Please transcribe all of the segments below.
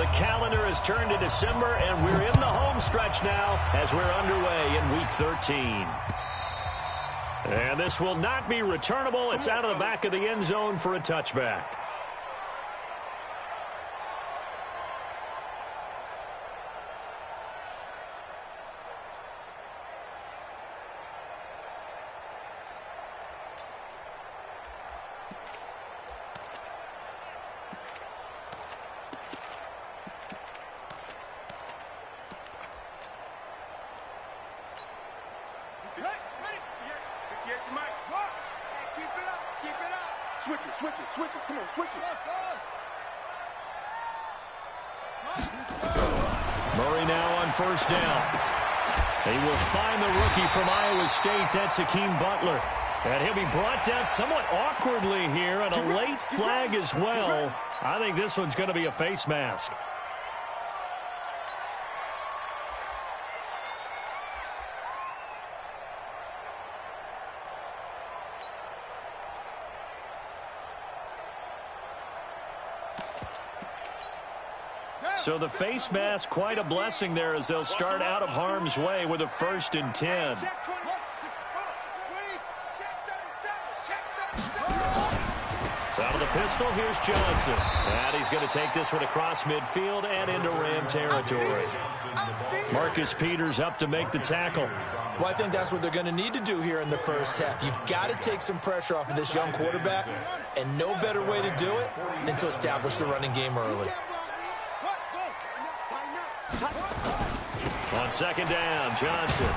The calendar has turned to December, and we're in the home stretch now as we're underway in Week 13. And this will not be returnable. It's out of the back of the end zone for a touchback. Switch it. Come on, switch it. Murray now on first down. He will find the rookie from Iowa State. That's Hakeem Butler. And he'll be brought down somewhat awkwardly here, and a late flag as well. I think this one's going to be a face mask. So the face mask, quite a blessing there as they'll start out of harm's way with a 1st and 10. Out of the pistol, here's Johnson. And he's going to take this one across midfield and into Ram territory. Marcus Peters up to make the tackle. Well, I think that's what they're going to need to do here in the first half. You've got to take some pressure off of this young quarterback, and no better way to do it than to establish the running game early. On second down, Johnson.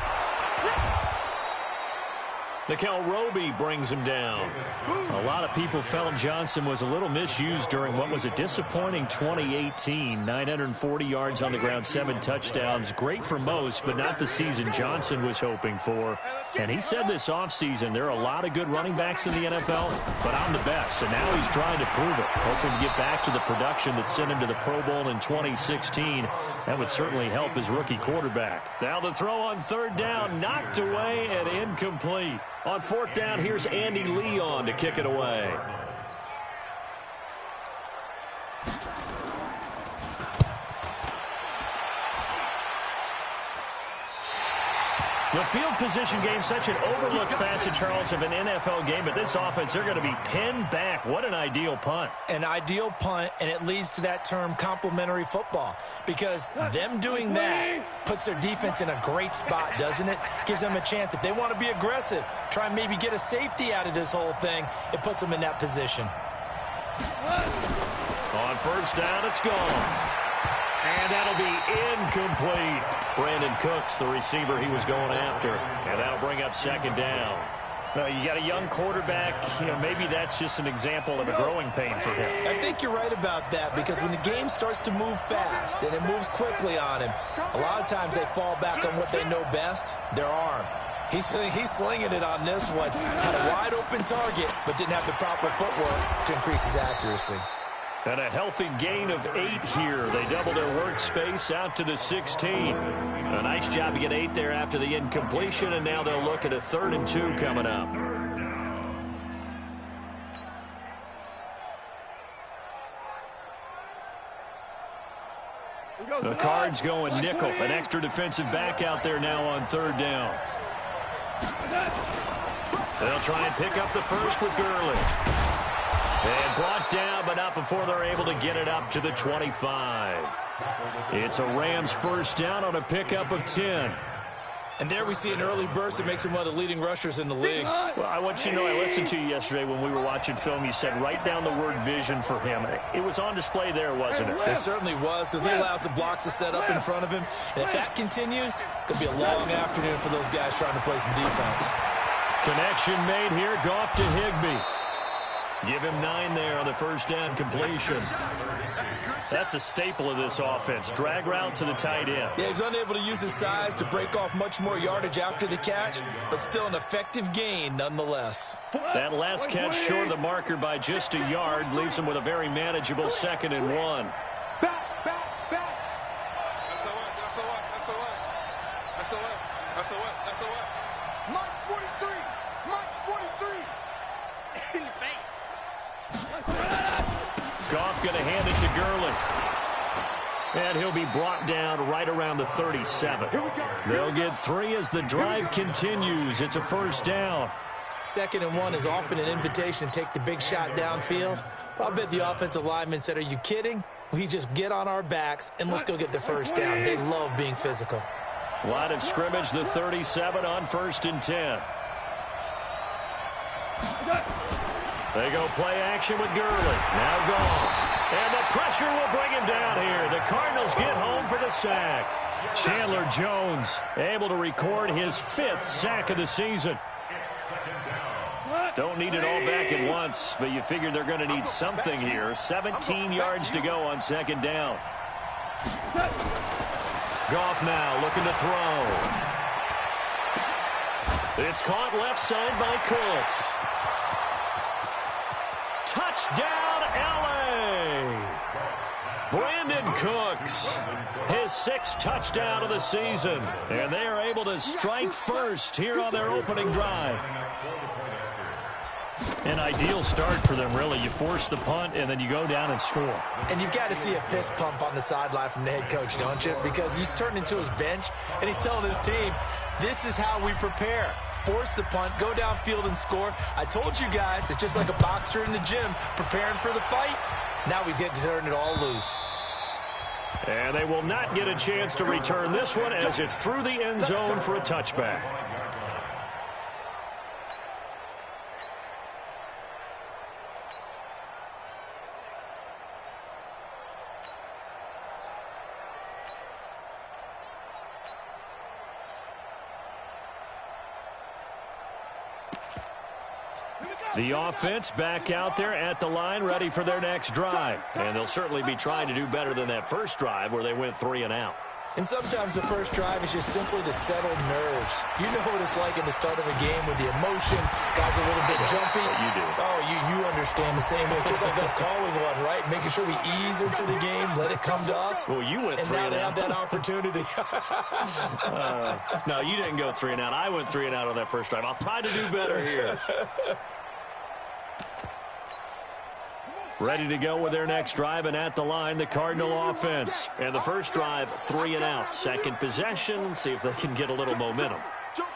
Nickel Roby brings him down. A lot of people felt Johnson was a little misused during what was a disappointing 2018. 940 yards on the ground, 7 touchdowns. Great for most, but not the season Johnson was hoping for. And he said this offseason, there are a lot of good running backs in the NFL, but I'm the best. And now he's trying to prove it, hoping to get back to the production that sent him to the Pro Bowl in 2016. That would certainly help his rookie quarterback. Now the throw on third down, knocked away and incomplete. On fourth down, here's Andy Leon to kick it away. The field position game, such an overlooked facet, Charles, of an NFL game, but this offense, they're going to be pinned back. What an ideal punt. An ideal punt, and it leads to that term complementary football, because them doing that puts their defense in a great spot, doesn't it? Gives them a chance. If they want to be aggressive, try and maybe get a safety out of this whole thing, it puts them in that position. On first down, it's gone. And that'll be incomplete. Brandon Cooks, the receiver he was going after. And that'll bring up second down. You got a young quarterback. Maybe that's just an example of a growing pain for him. I think you're right about that, because when the game starts to move fast and it moves quickly on him, a lot of times they fall back on what they know best, their arm. He's slinging it on this one. Had a wide open target, but didn't have the proper footwork to increase his accuracy. And a healthy gain of 8 here. They double their workspace out to the 16. A nice job to get 8 there after the incompletion, and now they'll look at a 3rd and 2 coming up. The Cards going nickel. An extra defensive back out there now on 3rd down. They'll try and pick up the first with Gurley. And brought down, but not before they're able to get it up to the 25. It's a Rams first down on a pickup of 10. And there we see an early burst that makes him one of the leading rushers in the league. Well, I want you to know, I listened to you yesterday when we were watching film. You said write down the word vision for him. It was on display there, wasn't it? It certainly was, because he allows the blocks to set up in front of him. And if that continues, it'll be a long afternoon for those guys trying to play some defense. Connection made here. Goff to Higbee. Give him 9 there on the first down completion. That's a staple of this offense. Drag route to the tight end. Yeah, he's unable to use his size to break off much more yardage after the catch, but still an effective gain nonetheless. That last catch short of the marker by just a yard leaves him with a very manageable 2nd and 1. Goff going to hand it to Gurley. And he'll be brought down right around the 37. They'll get 3 as the drive continues. It's a first down. 2nd and 1 is often an invitation to take the big shot downfield. I'll bet the offensive lineman said, are you kidding? We just get on our backs and let's go get the first down. They love being physical. Line of scrimmage, the 37 on 1st and 10. They go play action with Gurley. Now gone. And the pressure will bring him down here. The Cardinals get home for the sack. Chandler Jones able to record his 5th sack of the season. Don't need it all back at once, but you figure they're going to need something here. 17 yards to go on 2nd down. Goff now looking to throw. It's caught left side by Cooks. Touchdown, L.A. Brandon Cooks, his 6th touchdown of the season. And they are able to strike first here on their opening drive. An ideal start for them, really. You force the punt, and then you go down and score. And you've got to see a fist pump on the sideline from the head coach, don't you? Because he's turned into his bench, and he's telling his team, this is how we prepare. Force the punt, go downfield and score. I told you guys, it's just like a boxer in the gym preparing for the fight. Now we get to turn it all loose. And they will not get a chance to return this one as it's through the end zone for a touchback. The offense back out there at the line, ready for their next drive. And they'll certainly be trying to do better than that first drive where they went 3 and out. And sometimes the first drive is just simply to settle nerves. You know what it's like at the start of a game with the emotion. Guys a little bit jumpy. You do. Oh, you understand the same way. It's just like us calling one, right? Making sure we ease into the game, let it come to us. Well, you went 3 and out. And now they have that opportunity. No, you didn't go 3 and out. I went 3 and out on that first drive. I'll try to do better here. Ready to go with their next drive, and at the line, the Cardinal offense. And the first drive, 3 and out. Second possession, see if they can get a little momentum.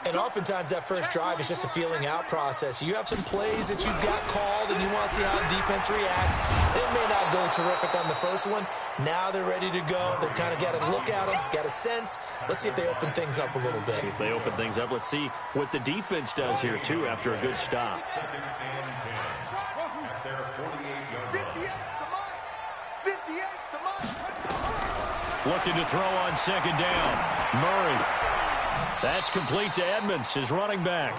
And oftentimes that first drive is just a feeling out process. You have some plays that you've got called, and you want to see how the defense reacts. It may not go terrific on the first one. Now they're ready to go. They've kind of got to look at them, got a sense. Let's see if they open things up a little bit. See if they open things up. Let's see what the defense does here, too, after a good stop. Looking to throw on 2nd down. Murray. That's complete to Edmonds, his running back.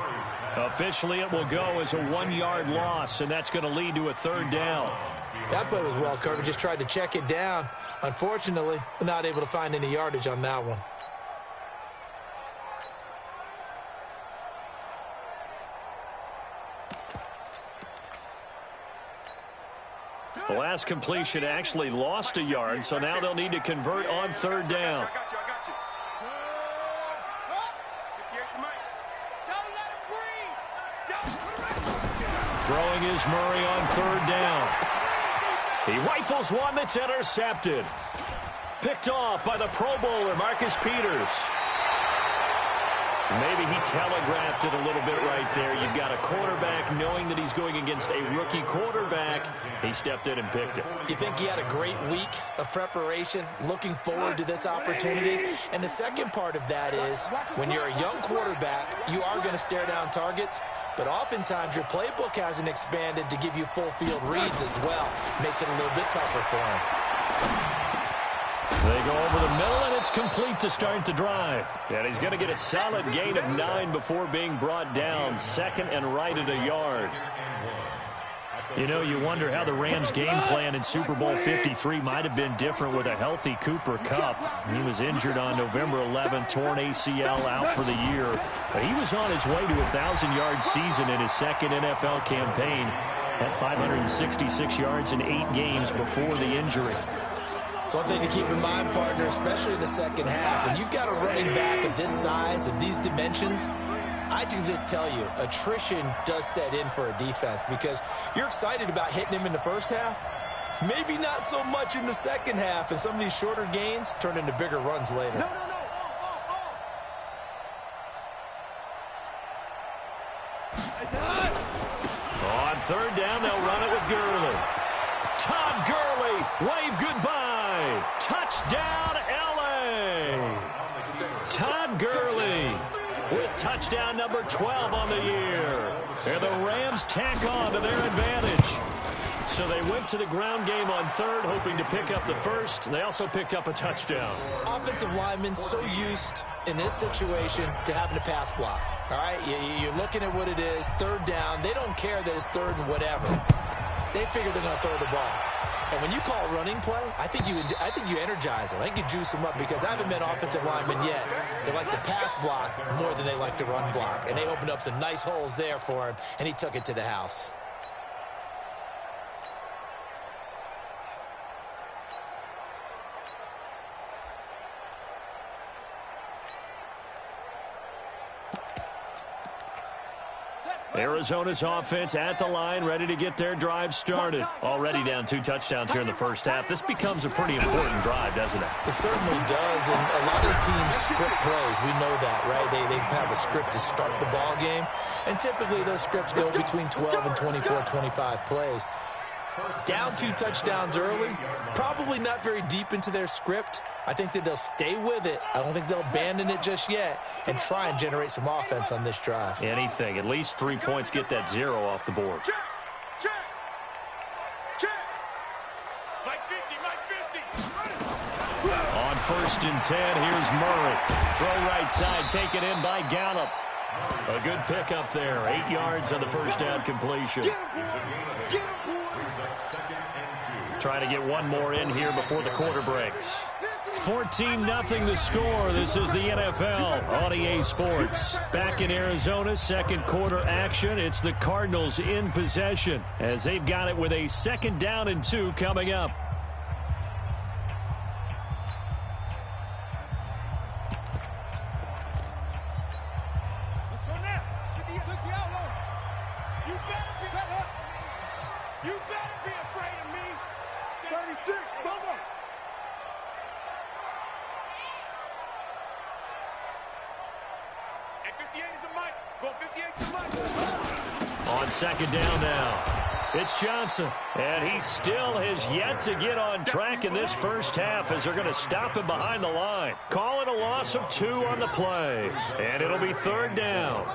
Officially, it will go as a 1-yard loss, and that's going to lead to a 3rd down. That play was well covered. Just tried to check it down. Unfortunately, we're not able to find any yardage on that one. The last completion actually lost a yard, so now they'll need to convert on 3rd down. Throwing is Murray on 3rd down. He rifles one that's intercepted. Picked off by the Pro Bowler, Marcus Peters. Maybe he telegraphed it a little bit right there. You've got a quarterback knowing that he's going against a rookie quarterback. He stepped in and picked it. You think he had a great week of preparation, looking forward to this opportunity? And the second part of that is, when you're a young quarterback, you are going to stare down targets, but oftentimes your playbook hasn't expanded to give you full field reads as well. Makes it a little bit tougher for him. They go over the middle, and it's complete to start the drive. And he's going to get a solid gain of 9 before being brought down. 2nd and right at a yard. You know, you wonder how the Rams' game plan in Super Bowl 53 might have been different with a healthy Cooper Kupp. He was injured on November 11th, torn ACL out for the year. But he was on his way to a 1,000-yard season in his 2nd NFL campaign at 566 yards in 8 games before the injury. One thing to keep in mind, partner, especially in the second half, when you've got a running back of this size, of these dimensions, I can just tell you, attrition does set in for a defense because you're excited about hitting him in the first half, Maybe not so much in the second half, and some of these shorter gains turn into bigger runs later. On third down, they'll run it with Gurley. Todd Gurley, wave goodbye. Touchdown, L.A. Todd Gurley with touchdown number 12 on the year. And the Rams tack on to their advantage. So they went to the ground game on third, hoping to pick up the first. And they also picked up a touchdown. Offensive linemen so used in this situation to having to pass block. All right, you're looking at what it is, third down. They don't care that it's third and whatever. They figure they're going to throw the ball. And when you call a running play, I think you energize them. I think you juice them up, because I haven't met offensive linemen yet that likes to pass block more than they like to run block. And they opened up some nice holes there for him, and he took it to the house. Arizona's offense at the line, ready to get their drive started. Already down 2 touchdowns here in the first half. This becomes a pretty important drive, doesn't it? It certainly does, and a lot of teams script plays. We know that, right? They have a script to start the ball game, and typically those scripts go between 12 and 24, 25 plays. Down 2 touchdowns early, probably not very deep into their script. I think that they'll stay with it. I don't think they'll abandon it just yet and try and generate some offense on this drive. Anything. At least 3 points, get that 0 off the board. Check. Mike 50. On first and 10, here's Murray. Throw right side, taken in by Gallup. A good pickup there. 8 yards on the first down completion. Trying to get one more in here before the quarter breaks. 14-0 the score. This is the NFL on EA Sports. Back in Arizona, second quarter action. It's the Cardinals in possession as they've got it with a 2nd down and 2 coming up. Let's go now. 50 out long. You better be shut up. You better be afraid of me. 36, double. And 58 is a mic. Go 58 is a mic. On 2nd down now. It's Johnson, and he still has yet to get on track in this first half as they're going to stop him behind the line. Call it a loss of 2 on the play, and it'll be 3rd down.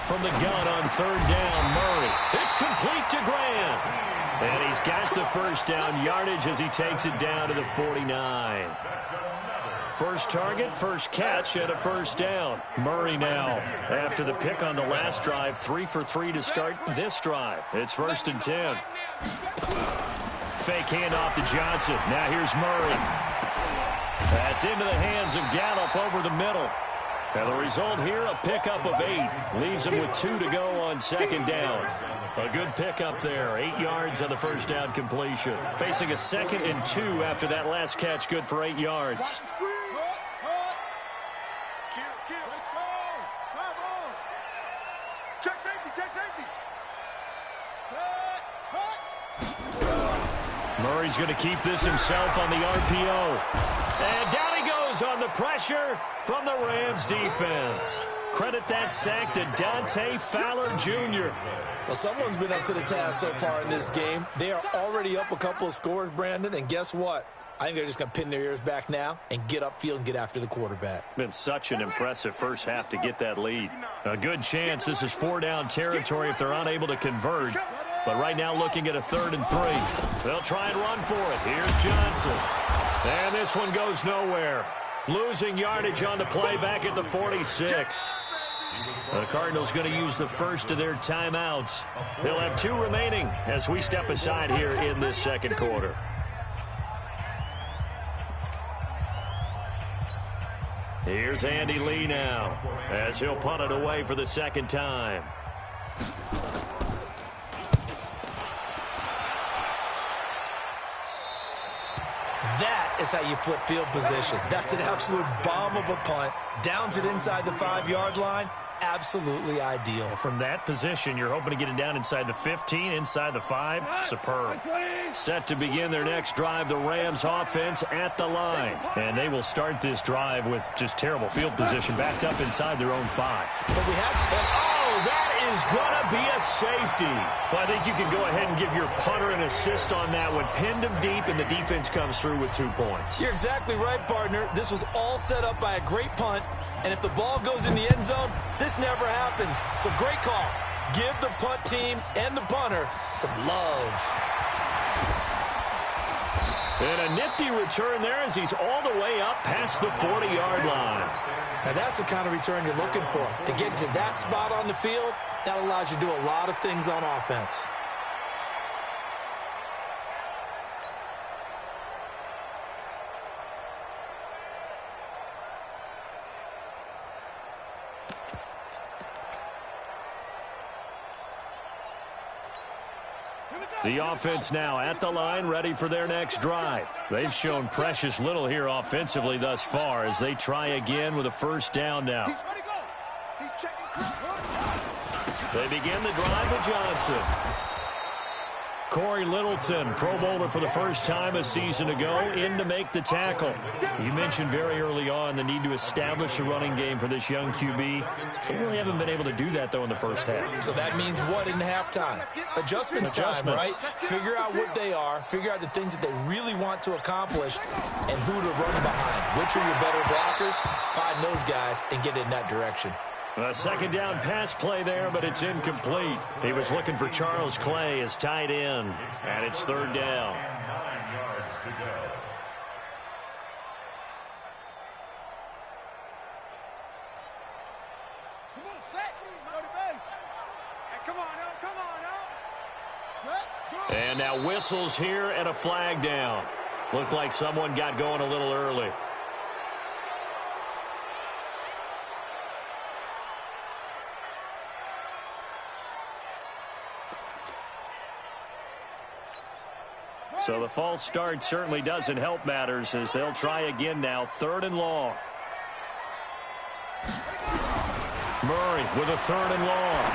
From the gun on 3rd down, Murray. It's complete to Grant. And he's got the first down yardage as he takes it down to the 49. First target, first catch, and a first down. Murray now, after the pick on the last drive, 3 for 3 to start this drive. It's 1st and 10. Fake handoff to Johnson. Now here's Murray. That's into the hands of Gallup over the middle. And the result here, a pickup of 8. Leaves him with 2 to go on 2nd down. A good pickup there. 8 yards on the first down completion. Facing a 2nd and 2 after that last catch, good for 8 yards. Check safety. Murray's going to keep this himself on the RPO. And down he goes on the pressure from the Rams defense. Credit that sack to Dante Fowler Jr. Well, someone's been up to the task so far in this game. They are already up a couple of scores, Brandon, and guess what? I think they're just going to pin their ears back now and get upfield and get after the quarterback. Been such an impressive first half to get that lead. A good chance this is 4-down territory if they're unable to convert. But right now looking at a 3rd and 3. They'll try and run for it. Here's Johnson. And this one goes nowhere. Losing yardage on the play back at the 46. The Cardinals going to use the first of their timeouts. They'll have 2 remaining as we step aside here in this second quarter. Here's Andy Lee now as he'll punt it away for the 2nd time. That is how you flip field position. That's an absolute bomb of a punt. Downs it inside the 5-yard line. absolutely ideal. From that position, you're hoping to get it down inside the 15, inside the 5. Superb. Set to begin their next drive, the Rams offense at the line. And they will start this drive with just terrible field position, backed up inside their own 5. But we have... that is going to be a safety. Well, I think you can go ahead and give your punter an assist on that one. Pinned him deep, and the defense comes through with 2 points. You're exactly right, partner. This was all set up by a great punt, and if the ball goes in the end zone, this never happens. So great call. Give the punt team and the punter some love. And a nifty return there as he's all the way up past the 40-yard line. Now that's the kind of return you're looking for. To get to that spot on the field, that allows you to do a lot of things on offense. The offense now at the line, ready for their next drive. They've shown precious little here offensively thus far as they try again with a first down now. They begin the drive with Johnson. Corey Littleton, Pro Bowler for the first time a season ago, in to make the tackle. You mentioned very early on the need to establish a running game for this young QB. They really haven't been able to do that, though, in the first half. So that means what in halftime? Adjustments time, right? Figure out what they are, figure out the things that they really want to accomplish, and who to run behind. Which are your better blockers? Find those guys and get in that direction. A second down pass play there, but it's incomplete. He was looking for Charles Clay as tight end, and it's third down. And now whistles here and a flag down. Looked like someone got going a little early. So the false start certainly doesn't help matters as they'll try again now, 3rd and long. Murray with a 3rd and long.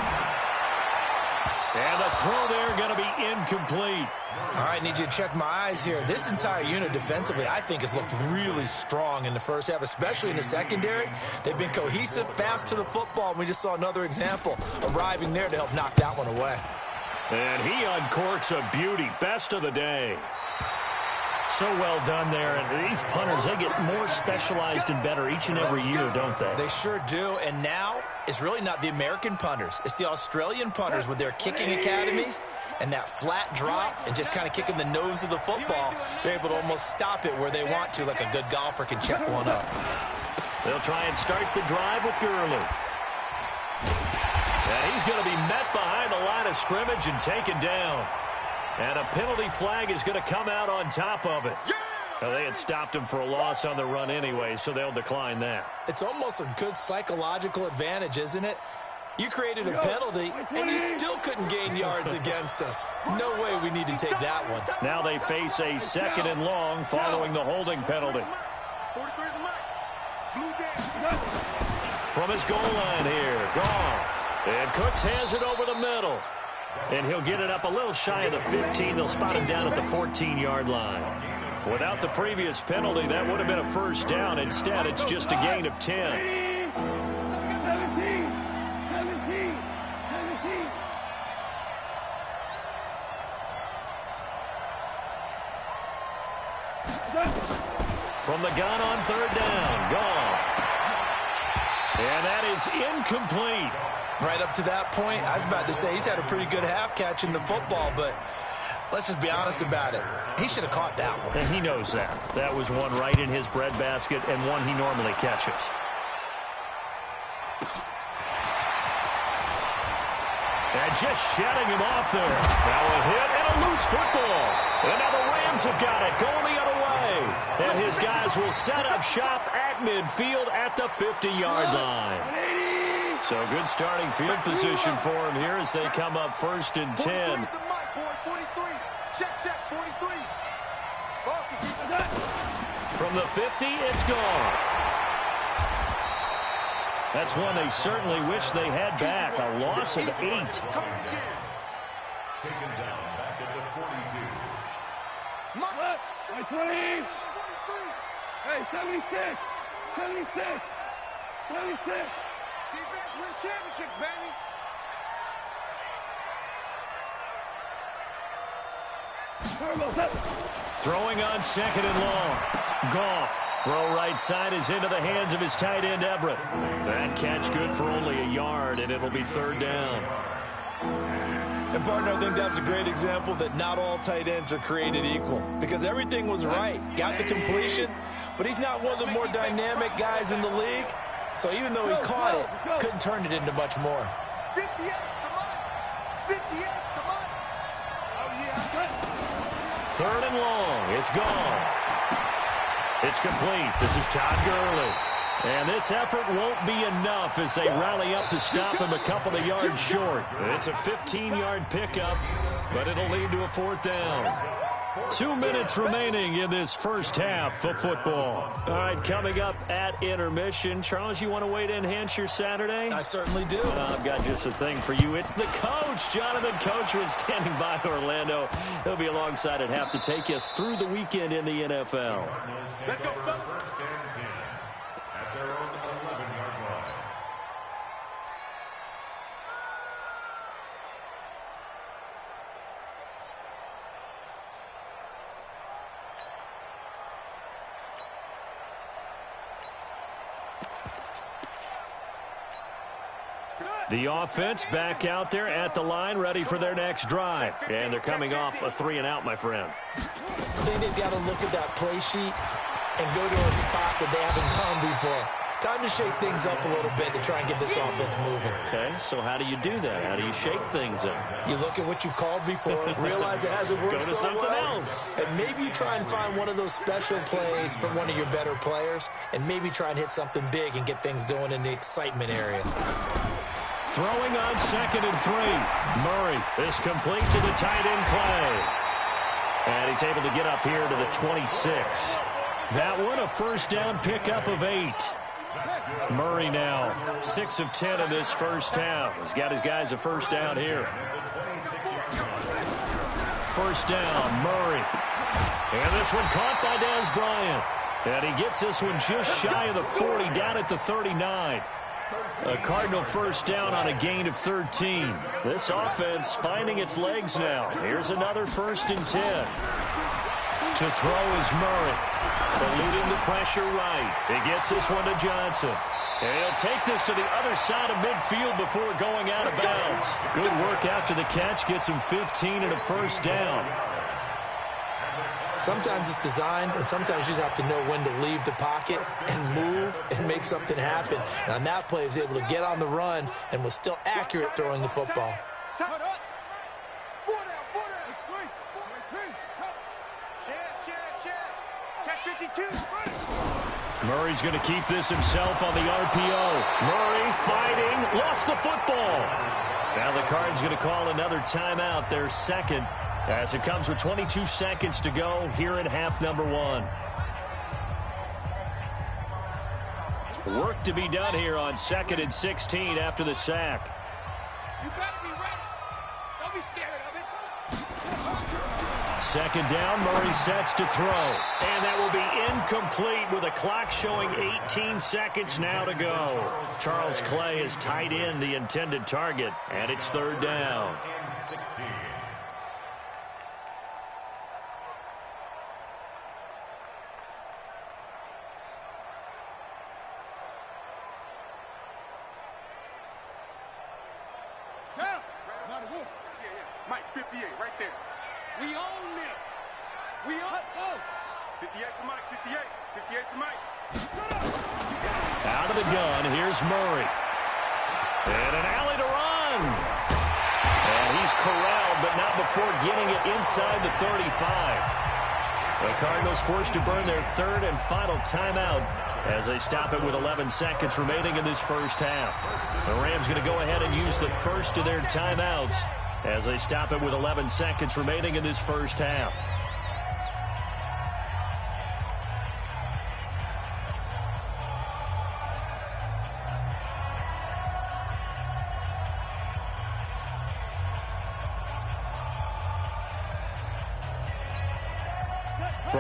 And the throw there going to be incomplete. All right, need you to check my eyes here. This entire unit defensively, I think, has looked really strong in the first half, especially in the secondary. They've been cohesive, fast to the football. We just saw another example arriving there to help knock that one away. And he uncorks a beauty. Best of the day. So well done there. And these punters, they get more specialized and better each and every year, don't they? They sure do. And now it's really not the American punters. It's the Australian punters with their kicking academies and that flat drop and just kind of kicking the nose of the football. They're able to almost stop it where they want to, like a good golfer can check one up. They'll try and start the drive with Gurley. And he's going to be met behind the line of scrimmage and taken down. And a penalty flag is going to come out on top of it. Well, they had stopped him for a loss on the run anyway, so they'll decline that. It's almost a good psychological advantage, isn't it? You created a penalty, and you still couldn't gain yards against us. No way we need to take that one. Now they face a 2nd and long following the holding penalty. From his goal line here, Goff. And Cooks has it over the middle. And he'll get it up a little shy of the 15. They'll spot him down at the 14-yard line. Without the previous penalty, that would have been a first down. Instead, it's just a gain of 10. From the gun on 3rd down, Goff. And that is incomplete. Right up to that point, I was about to say he's had a pretty good half catching the football, but let's just be honest about it. He should have caught that one. And he knows that. That was one right in his breadbasket and one he normally catches. And just shutting him off there. Now a hit and a loose football. And now the Rams have got it going the other way. And his guys will set up shop at midfield at the 50-yard line. So good starting field position for him here as they come up 1st and 10. From the 50, it's gone. That's one they certainly wish they had back. A loss of 8. Taken down back at the 42. 20. Hey, 76. 76. 76. Defense wins championships, baby. Throwing on 2nd and long. Goff. Throw right side is into the hands of his tight end, Everett. That catch good for only a yard, and it'll be 3rd down. And, partner, I think that's a great example that not all tight ends are created equal, because everything was right. Got the completion, but he's not one of the more dynamic guys in the league. So even though he caught it, couldn't turn it into much more. 58, come on. 58, come on. Oh, yeah. 3rd and long. It's gone. It's complete. This is Todd Gurley. And this effort won't be enough as they rally up to stop him a couple of yards short. It's a 15-yard pickup, but it'll lead to a 4th down. 2 minutes remaining in this first half of football. All right, coming up at intermission. Charles, you want to wait to enhance your Saturday? I certainly do. I've got just a thing for you. It's the coach, Jonathan Coachman, standing by Orlando. He'll be alongside at half to take us through the weekend in the NFL. Let's go, fellas. At their own 11-yard line. The offense back out there at the line, ready for their next drive. And they're coming off a 3-and-out, my friend. I think they've got to look at that play sheet and go to a spot that they haven't gone before. Time to shake things up a little bit to try and get this offense moving. Okay, so how do you do that? How do you shake things up? You look at what you've called before, realize it hasn't worked Go to so something well, else. and maybe you try and find one of those special plays from one of your better players, and maybe try and hit something big and get things going in the excitement area. Throwing on 2nd and 3. Murray is complete to the tight end play. And he's able to get up here to the 26. That one a first down pickup of 8. Murray now 6 of 10 in this first half. He's got his guys a first down here. First down, Murray. And this one caught by Dez Bryant. And he gets this one just shy of the 40, down at the 39. A Cardinal first down on a gain of 13. This offense finding its legs now. Here's another 1st and 10. To throw is Murray. Eluding the pressure right. He gets this one to Johnson. And he'll take this to the other side of midfield before going out of bounds. Good work after the catch. Gets him 15 and a first down. Sometimes it's designed, and sometimes you just have to know when to leave the pocket and move and make something happen. And on that play, he was able to get on the run and was still accurate throwing the football. Murray's going to keep this himself on the RPO. Murray fighting, lost the football. Now the Cards going to call another timeout, their second, as it comes with 22 seconds to go here in half number 1. Work to be done here on 2nd and 16 after the sack. You better be ready. Don't be scared of it. 2nd down, Murray sets to throw. And that will be incomplete with a clock showing 18 seconds now to go. Charles Clay is tied in the intended target, and it's 3rd down. Mike, 58, right there. We own it. We own it. 58 for Mike, 58. 58 for Mike. Out of the gun, here's Murray. And an alley to run. And he's corralled, but not before getting it inside the 35. The Cardinals forced to burn their 3rd and final timeout as they stop it with 11 seconds remaining in this first half. The Rams going to go ahead and use the first of their timeouts as they stop it with 11 seconds remaining in this first half.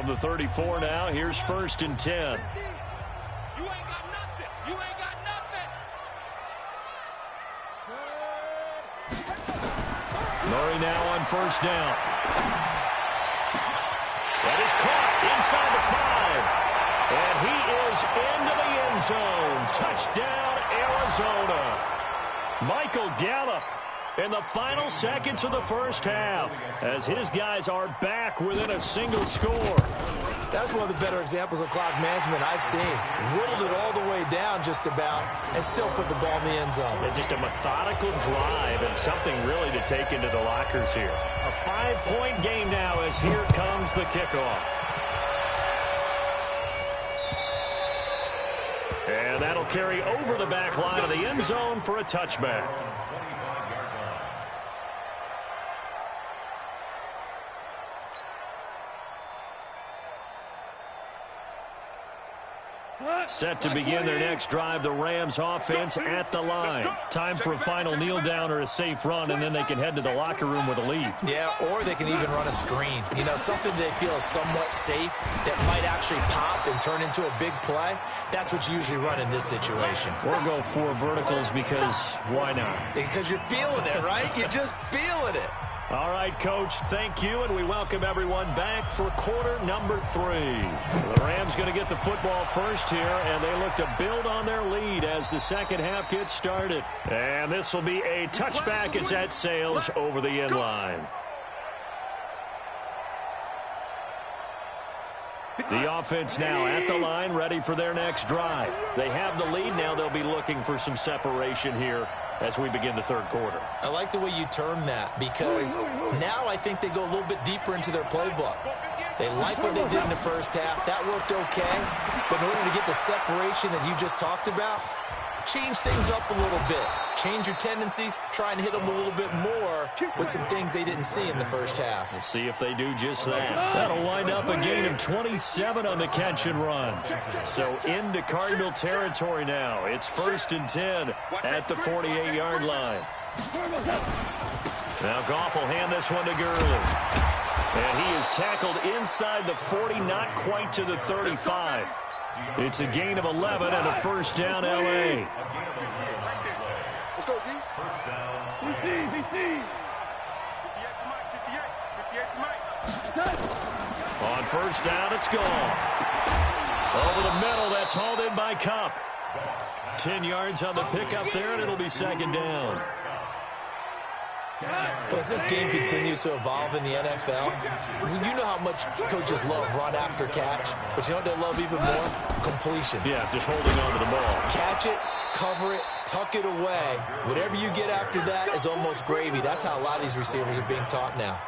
From the 34 now, here's 1st and 10. You ain't got nothing. You ain't got nothing. Murray now on 1st down. That is caught inside the 5. And he is into the end zone. Touchdown, Arizona. Michael Gallup in the final seconds of the first half as his guys are back within a single score. That's one of the better examples of clock management I've seen. Whittled it all the way down just about and still put the ball in the end zone. And just a methodical drive and something really to take into the lockers here. A 5-point game now as here comes the kickoff. And that'll carry over the back line of the end zone for a touchback. Set to begin their next drive, the Rams offense at the line. Time for a final kneel down or a safe run, and then they can head to the locker room with a lead. Yeah, or they can even run a screen. You know, something they feel is somewhat safe that might actually pop and turn into a big play. That's what you usually run in this situation. Or go 4 verticals because why not? Because you're feeling it, right? You're just feeling it. All right, Coach, thank you, and we welcome everyone back for quarter number 3. The Rams going to get the football first here, and they look to build on their lead as the second half gets started. And this will be a touchback as that sails over the end line. The offense now at the line, ready for their next drive. They have the lead. Now they'll be looking for some separation here as we begin the third quarter. I like the way you term that because now I think they go a little bit deeper into their playbook. They like what they did in the first half. That worked okay. But in order to get the separation that you just talked about, change things up a little bit. Change your tendencies. Try and hit them a little bit more with some things they didn't see in the first half. We'll see if they do just that. That'll wind up a gain of 27 on the catch and run. So into Cardinal territory now. It's 1st and 10 at the 48-yard line. Now Goff will hand this one to Gurley. And he is tackled inside the 40, not quite to the 35. It's a gain of 11 and a 1st down, L.A. Let's go, D. First down. On 1st down, it's gone. Over the middle, that's hauled in by Kupp. 10 yards on the pickup there, and it'll be 2nd down. Well, as this game continues to evolve in the NFL, you know how much coaches love run after catch, but you know what they love even more? Completion. Yeah, just holding on to the ball. Catch it, cover it, tuck it away. Whatever you get after that is almost gravy. That's how a lot of these receivers are being taught now.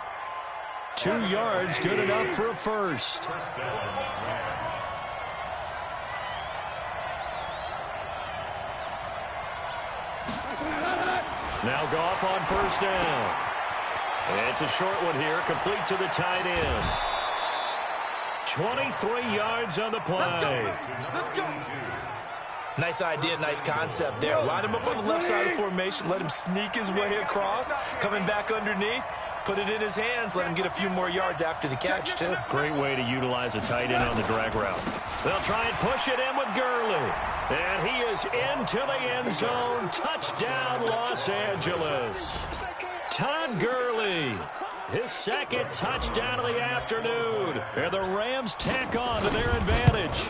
2 yards, good enough for a first. Now Goff on 1st down. It's a short one here, complete to the tight end. 23 yards on the play. Nice idea, nice concept there. Line him up on the left side of the formation, let him sneak his way across, coming back underneath, put it in his hands, let him get a few more yards after the catch, too. Great way to utilize a tight end on the drag route. They'll try and push it in with Gurley. And he is into the end zone. Touchdown, Los Angeles. Todd Gurley, his 2nd touchdown of the afternoon. And the Rams tack on to their advantage.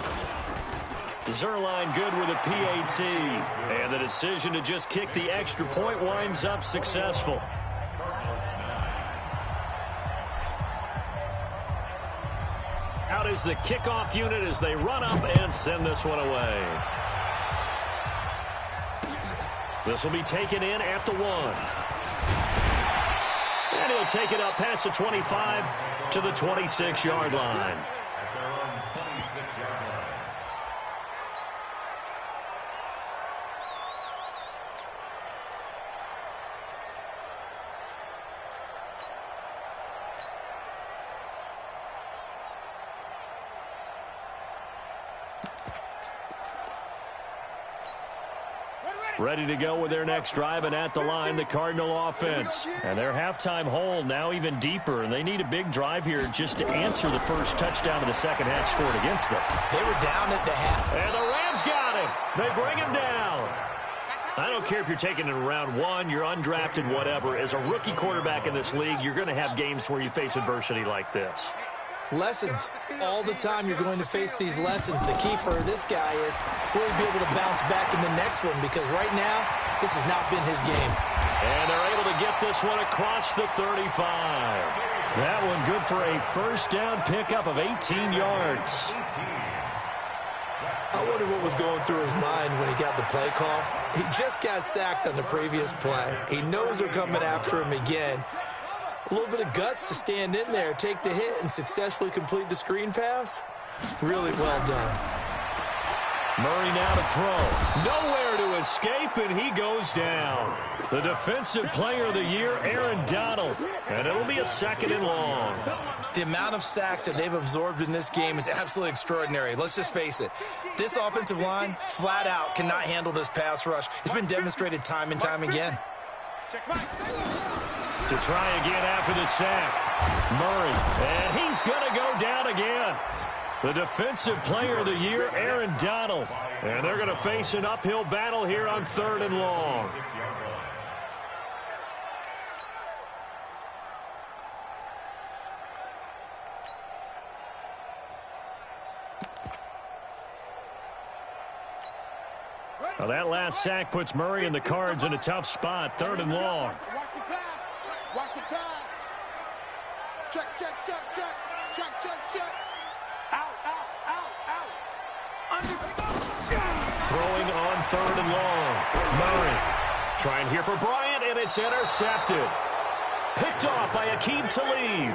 Zerline good with a PAT. And the decision to just kick the extra point winds up successful. Out is the kickoff unit as they run up and send this one away. This will be taken in at the 1. And he'll take it up past the 25 to the 26-yard line. Ready, ready. ready to go with their next drive, and at the line, the Cardinal offense. And their halftime hole now even deeper, and they need a big drive here just to answer the first touchdown of the second half scored against them. They were down at the half. And the Rams got him. They bring him down. I don't care if you're taking it in round one, you're undrafted, whatever. As a rookie quarterback in this league, you're going to have games where you face adversity like this. Lessons. All the time you're going to face these lessons. The key for this guy is really be able to bounce back in the next one, because right now, this has not been his game. And they're able to get this one across the 35. That one good for a first down pickup of 18 yards. I wonder what was going through his mind when he got the play call. He just got sacked on the previous play. He knows they're coming after him again. A little bit of guts to stand in there, take the hit, and successfully complete the screen pass. Really well done. Murray now to throw. Nowhere to escape, and he goes down. The Defensive Player of the Year, Aaron Donald. And it'll be a 2nd and long. The amount of sacks that they've absorbed in this game is absolutely extraordinary. Let's just face it. This offensive line, flat out, cannot handle this pass rush. It's been demonstrated time and time again. To try again after the sack. Murray, and he's going to go down again. The Defensive Player of the Year, Aaron Donald. And they're going to face an uphill battle here on 3rd and long. Well, that last sack puts Murray and the Cards in a tough spot. 3rd and long. Watch the pass. Watch the pass. Check, check, check, check. Check, check, check. Out, out, out, out. Throwing on 3rd and long. Murray trying here for Bryant, and it's intercepted. Picked off by Aqib Talib.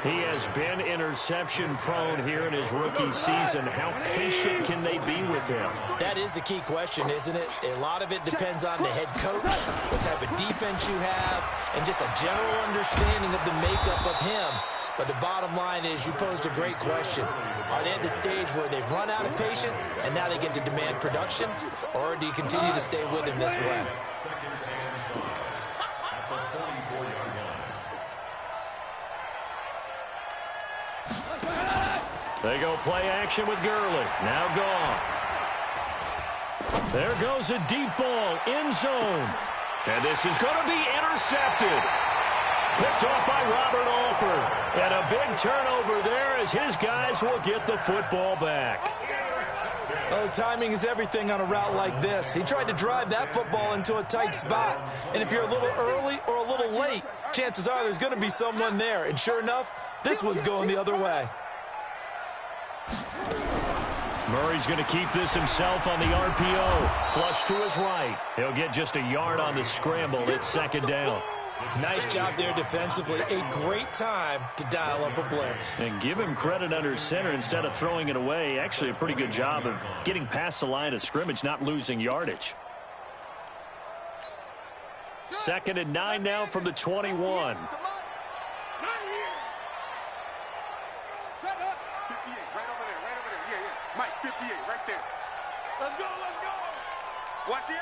He has been interception-prone here in his rookie season. How patient can they be with him? That is the key question, isn't it? A lot of it depends on the head coach, what type of defense you have, and just a general understanding of the makeup of him. But the bottom line is you posed a great question. Are they at the stage where they've run out of patience and now they get to demand production? Or do you continue to stay with him this way? They go play action with Gurley. Now Goff. There goes a deep ball, end zone. And this is going to be intercepted. Picked off by Robert Alford. And a big turnover there as his guys will get the football back. Oh, timing is everything on a route like this. He tried to drive that football into a tight spot. And if you're a little early or a little late, chances are there's going to be someone there. And sure enough, this one's going the other way. Murray's going to keep this himself on the RPO. Flush to his right. He'll get just a yard on the scramble. It's 2nd down. Nice job there defensively. A great time to dial up a blitz. And give him credit under center instead of throwing it away. Actually a pretty good job of getting past the line of scrimmage, not losing yardage. 2nd and 9 now from the 21. Mike, 58, right there. Let's go, let's go. Watch the edge.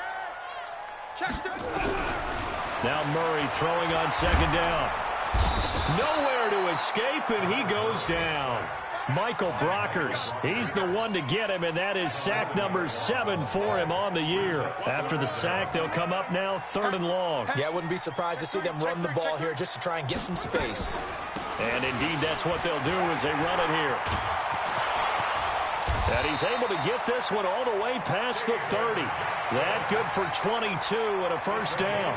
Check the... Now Murray throwing on 2nd down. Nowhere to escape, and he goes down. Michael Brockers, he's the one to get him, and that is sack number 7 for him on the year. After the sack, they'll come up now 3rd and long. Yeah, I wouldn't be surprised to see them run the ball here just to try and get some space. And indeed, that's what they'll do as they run it here. And he's able to get this one all the way past the 30. That good for 22 and a first down.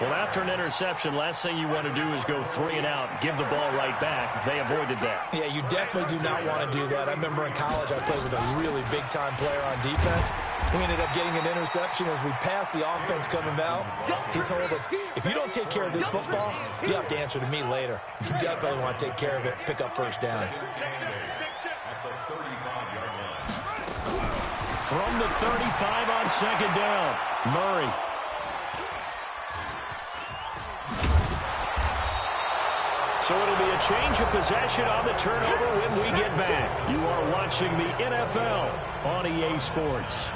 Well, after an interception, last thing you want to do is go 3 and out, give the ball right back. They avoided that. Yeah, you definitely do not want to do that. I remember in college I played with a really big-time player on defense. We ended up getting an interception as we passed the offense coming out. He told him, if you don't take care of this football, you have to answer to me later. You definitely want to take care of it, pick up first downs. From the 35 on 2nd down, Murray. So it'll be a change of possession on the turnover when we get back. You are watching the NFL on EA Sports.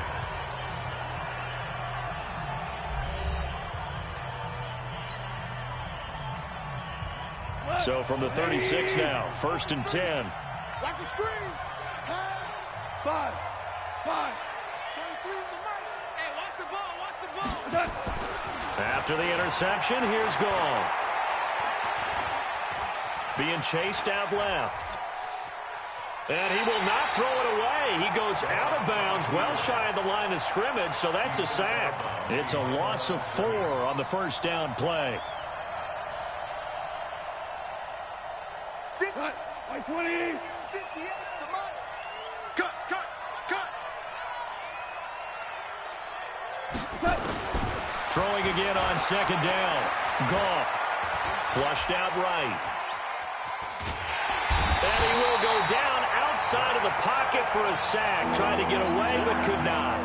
So from the 36 now, 1st and 10. Watch the screen. Hands. 5. 23 in the mic. Hey, watch the ball. Watch the ball. After the interception, here's Goff. Being chased out left. And he will not throw it away. He goes out of bounds, well shy of the line of scrimmage, so that's a sack. It's a loss of 4 on the first down play. Cut. By 20. 58 in the mic. Cut. Throwing again on 2nd down. Goff flushed out right. And he will go down outside of the pocket for a sack. Tried to get away, but could not.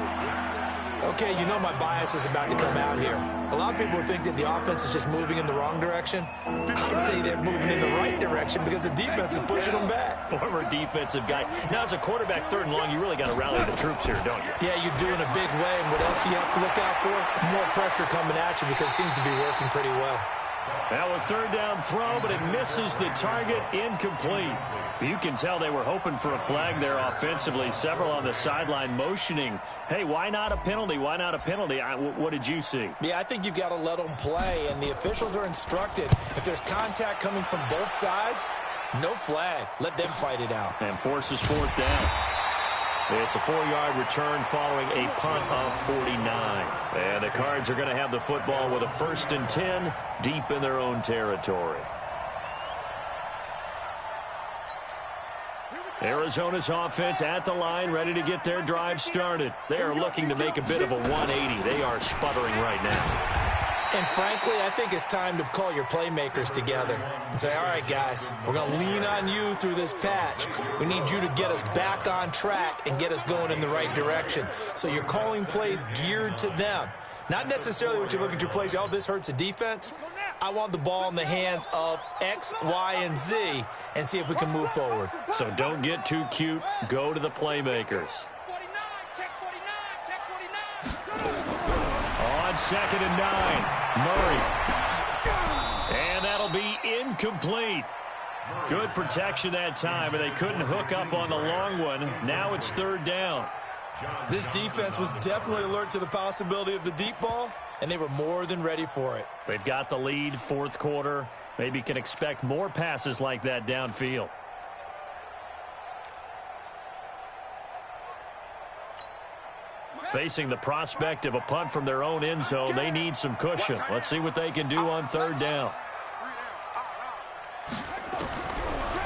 Okay, you know my bias is about to come out here. A lot of people think that the offense is just moving in the wrong direction. I'd say they're moving in the right direction because the defense is pushing them back. Former defensive guy. Now, as a quarterback, 3rd and long, you really got to rally the troops here, don't you? Yeah, you do in a big way. And what else do you have to look out for? More pressure coming at you because it seems to be working pretty well. Now a 3rd down throw, but it misses the target, incomplete. You can tell they were hoping for a flag there offensively. Several on the sideline motioning, hey, why not a penalty? Why not a penalty? What did you see? Yeah, I think you've got to let them play, and the officials are instructed. If there's contact coming from both sides, no flag. Let them fight it out. And forces 4th down. It's a 4-yard return following a punt of 49. And the Cards are going to have the football with a 1st and 10 deep in their own territory. Arizona's offense at the line, ready to get their drive started. They are looking to make a bit of a 180. They are sputtering right now. And frankly, I think it's time to call your playmakers together and say, all right, guys, we're going to lean on you through this patch. We need you to get us back on track and get us going in the right direction. So you're calling plays geared to them. Not necessarily what you look at your plays, oh, this hurts the defense. I want the ball in the hands of X, Y, and Z and see if we can move forward. So don't get too cute. Go to the playmakers. 49. Check 49. Check 49. On 2nd and 9, Murray. And that'll be incomplete. Good protection that time, but they couldn't hook up on the long one. Now it's 3rd down. This defense was definitely alert to the possibility of the deep ball, and they were more than ready for it. They've got the lead, 4th quarter. Maybe can expect more passes like that downfield. Facing the prospect of a punt from their own end zone, they need some cushion. Let's see what they can do on 3rd down.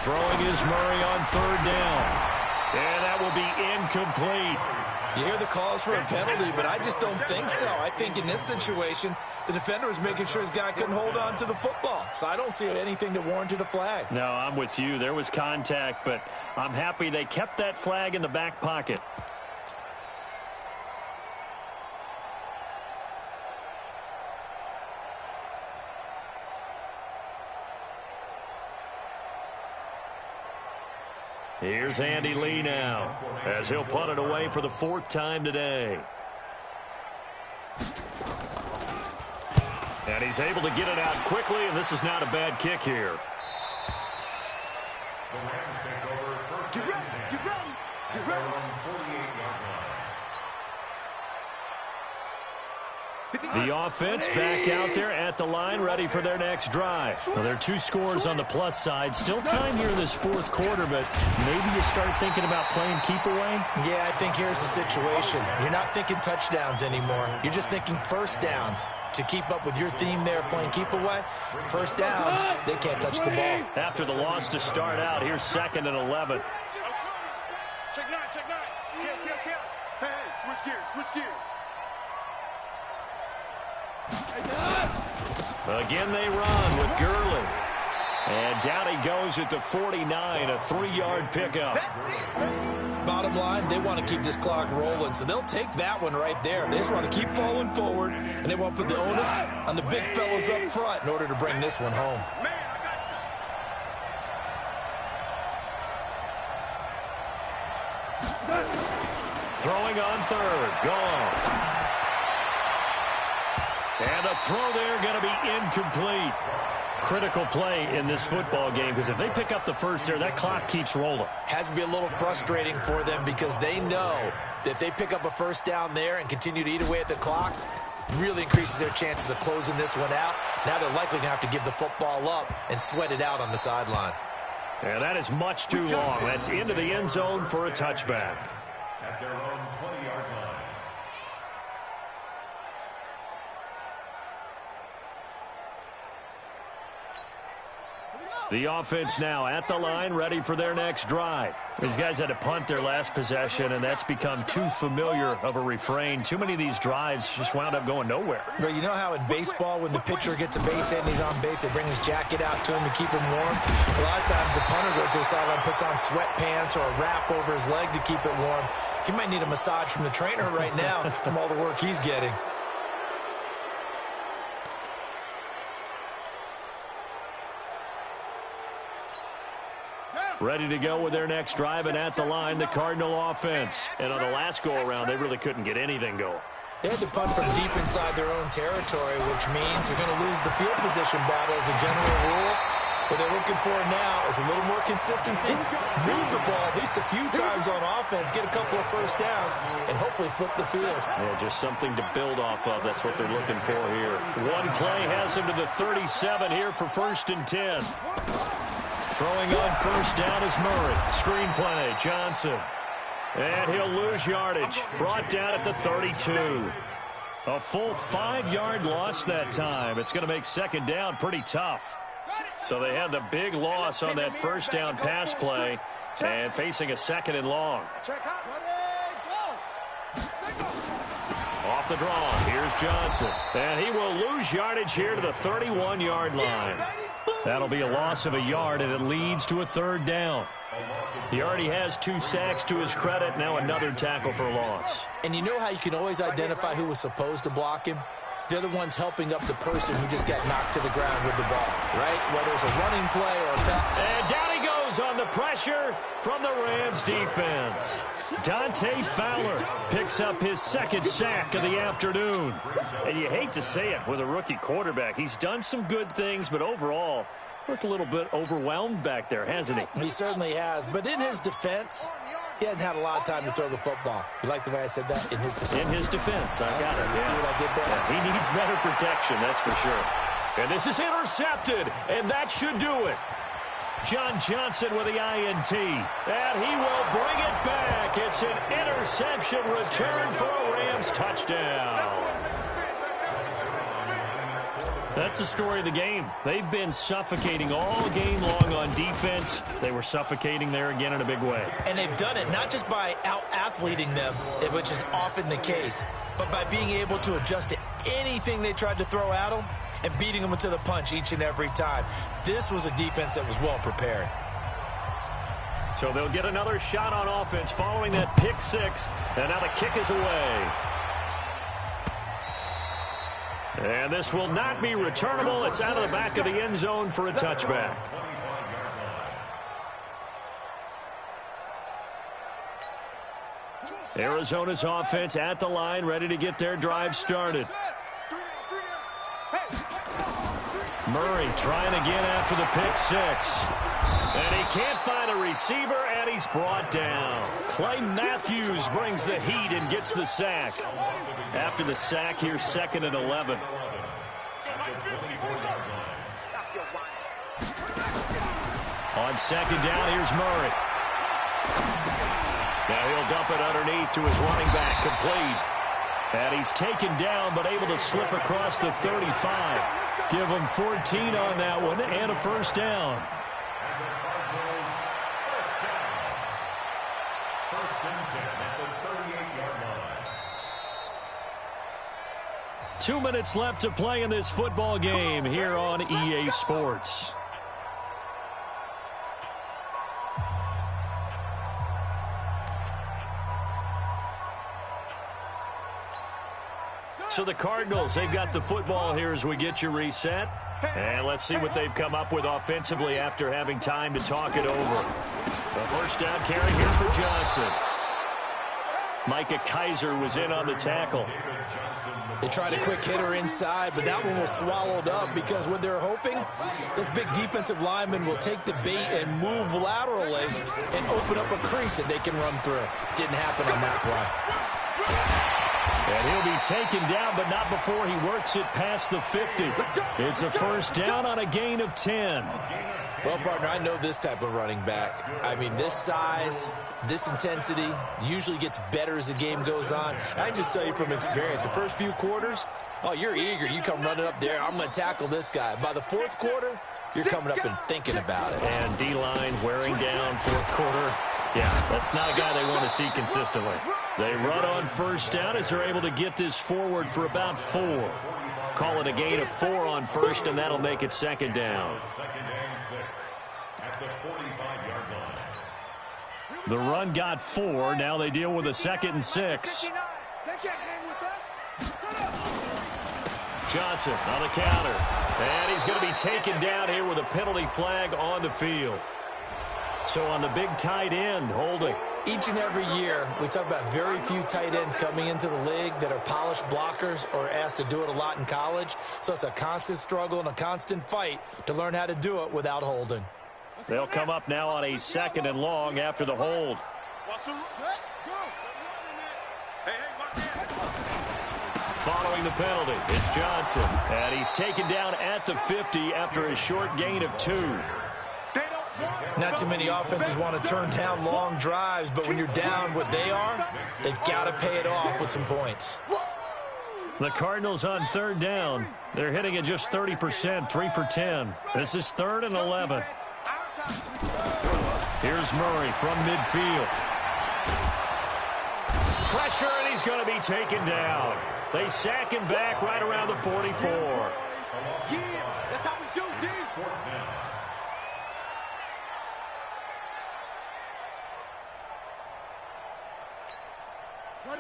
Throwing is Murray on 3rd down. And that will be incomplete. You hear the calls for a penalty, but I just don't think so. I think in this situation, the defender was making sure his guy couldn't hold on to the football. So I don't see anything that warranted a flag. No, I'm with you. There was contact, but I'm happy they kept that flag in the back pocket. Here's Andy Lee now, as he'll punt it away for the 4th time today. And he's able to get it out quickly, and this is not a bad kick here. The Rams take over 1st Get ready. Get ready. Get ready. 48-yard line. The offense back out there at the line, ready for their next drive. Well, there are 2 scores on the plus side. Still time here in this 4th quarter, but maybe you start thinking about playing keep away? Yeah, I think here's the situation. You're not thinking touchdowns anymore. You're just thinking 1st downs. To keep up with your theme there, playing keep away, 1st downs, they can't touch the ball. After the loss to start out, here's 2nd and 11. Check 9. Check 9. Kill. Hey, switch gears. Switch gears. Again, they run with Gurley. And down he goes at the 49, a 3-yard pickup. Bottom line, they want to keep this clock rolling, so they'll take that one right there. They just want to keep falling forward, and they want to put the onus on the big fellas up front in order to bring this one home. Man, I got you. Throwing on 3rd, Goff. And the throw there going to be incomplete. critical play in this football game, because if they pick up the first there, that clock keeps rolling. Has to be a little frustrating for them because they know that if they pick up a first down there and continue to eat away at the clock, really increases their chances of closing this one out. Now they're likely going to have to give the football up and sweat it out on the sideline. And that is much too long. That's into the end zone for a touchback. At their own 20-yard line. The offense now at the line, ready for their next drive. These guys had to punt their last possession, and that's become too familiar of a refrain. Too many of these drives just wound up going nowhere. Well, you know how in baseball, when the pitcher gets a base hit and he's on base, they bring his jacket out to him to keep him warm? A lot of times the punter goes to the sideline, puts on sweatpants or a wrap over his leg to keep it warm. He might need a massage from the trainer right now from all the work he's getting. Ready to go with their next drive, and at the line, the Cardinal offense. And on the last go-around, they really couldn't get anything going. They had to punt from deep inside their own territory, which means you're going to lose the field position battle as a general rule. What they're looking for now is a little more consistency, move the ball at least a few times on offense, get a couple of first downs, and hopefully flip the field. Yeah, just something to build off of. That's what they're looking for here. One play has them to the 37 here for 1st and 10. Throwing on first down is Murray. Screen play, Johnson. And he'll lose yardage. Brought down at the 32. A full 5-yard loss that time. It's going to make second down pretty tough. So they had the big loss on that first down pass play and facing a 2nd and long. Off the draw, here's Johnson. And he will lose yardage here to the 31-yard line. That'll be a loss of a yard, and it leads to a 3rd down. He already has 2 sacks to his credit. Now another tackle for loss. And you know how you can always identify who was supposed to block him? They're the ones helping up the person who just got knocked to the ground with the ball, right? Whether it's a running play or a pass. And down he goes on the pressure from the Rams defense. Dante Fowler picks up his 2nd sack of the afternoon. And you hate to say it with a rookie quarterback. He's done some good things, but overall, looked a little bit overwhelmed back there, hasn't he? He certainly has. But in his defense, he hadn't had a lot of time to throw the football. You like the way I said that? In his defense. In his defense, I got it. You see what I did there? Yeah, he needs better protection, that's for sure. And this is intercepted, and that should do it. John Johnson with the INT, and he will bring it back. It's an interception return for a Rams touchdown. That's the story of the game. They've been suffocating all game long on defense. They were suffocating there again in a big way. And they've done it not just by out-athleting them, which is often the case, but by being able to adjust to anything they tried to throw at them and beating them to the punch each and every time. This was a defense that was well prepared. So they'll get another shot on offense following that pick 6, and now the kick is away. And this will not be returnable. It's out of the back of the end zone for a touchback. Arizona's offense at the line, ready to get their drive started. Murray trying again after the pick 6. And he can't find a receiver, and he's brought down. Clay Matthews brings the heat and gets the sack. After the sack, here's 2nd and 11. On 2nd down, here's Murray. Now he'll dump it underneath to his running back, complete. And he's taken down, but able to slip across the 35. Give him 14 on that one, and a first down. First and 10 at the 38-yard line. 2 minutes left to play in this football game here on EA Sports. So the Cardinals, they've got the football here as we get you reset. And let's see what they've come up with offensively after having time to talk it over. The first down carry here for Johnson. Micah Kaiser was in on the tackle. They tried a quick hitter inside, but that one was swallowed up because what they're hoping, this big defensive lineman will take the bait and move laterally and open up a crease that they can run through. Didn't happen on that play. And he'll be taken down, but not before he works it past the 50. It's a first down on a gain of 10. Well, partner, I know this type of running back. I mean, this size, this intensity usually gets better as the game goes on. I can just tell you from experience, the first few quarters, oh, you're eager. You come running up there, I'm going to tackle this guy. By the fourth quarter, you're coming up and thinking about it. And D-line wearing down fourth quarter. Yeah, that's not a guy they want to see consistently. They run on first down as they're able to get this forward for about 4. Call it a gain of 4 on first, and that'll make it second down. At the 45-yard line. The run got 4. Now they deal with a 2nd and 6. Johnson on the counter. And he's going to be taken down here with a penalty flag on the field. So on the big tight end, holding. Each and every year, we talk about very few tight ends coming into the league that are polished blockers or asked to do it a lot in college. So it's a constant struggle and a constant fight to learn how to do it without holding. They'll come up now on a 2nd and long after the hold. Following the penalty, it's Johnson. And he's taken down at the 50 after a short gain of 2. Not too many offenses want to turn down long drives, but when you're down what they are, they've got to pay it off with some points. The Cardinals on 3rd down. They're hitting at just 30%, 3 for 10. This is 3rd and 11. Here's Murray from midfield. Pressure, and he's going to be taken down. They sack him back right around the 44. Yeah, that's how we do, D.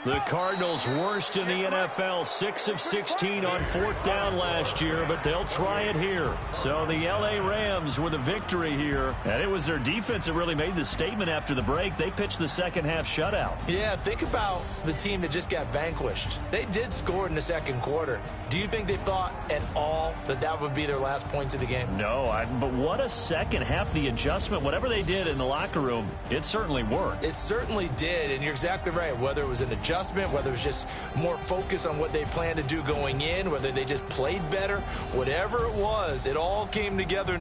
The Cardinals worst in the NFL, 6 of 16 on 4th down last year, but they'll try it here. So the LA Rams with a victory here, and it was their defense that really made the statement after the break. They pitched the second half shutout. Yeah, think about the team that just got vanquished. They did score in the 2nd quarter. Do you think they thought at all that that would be their last points of the game? No, but what a second half. The adjustment, whatever they did in the locker room, it certainly worked. It certainly did, and you're exactly right. Whether it was an adjustment, whether it was just more focus on what they planned to do going in, whether they just played better, whatever it was, it all came together.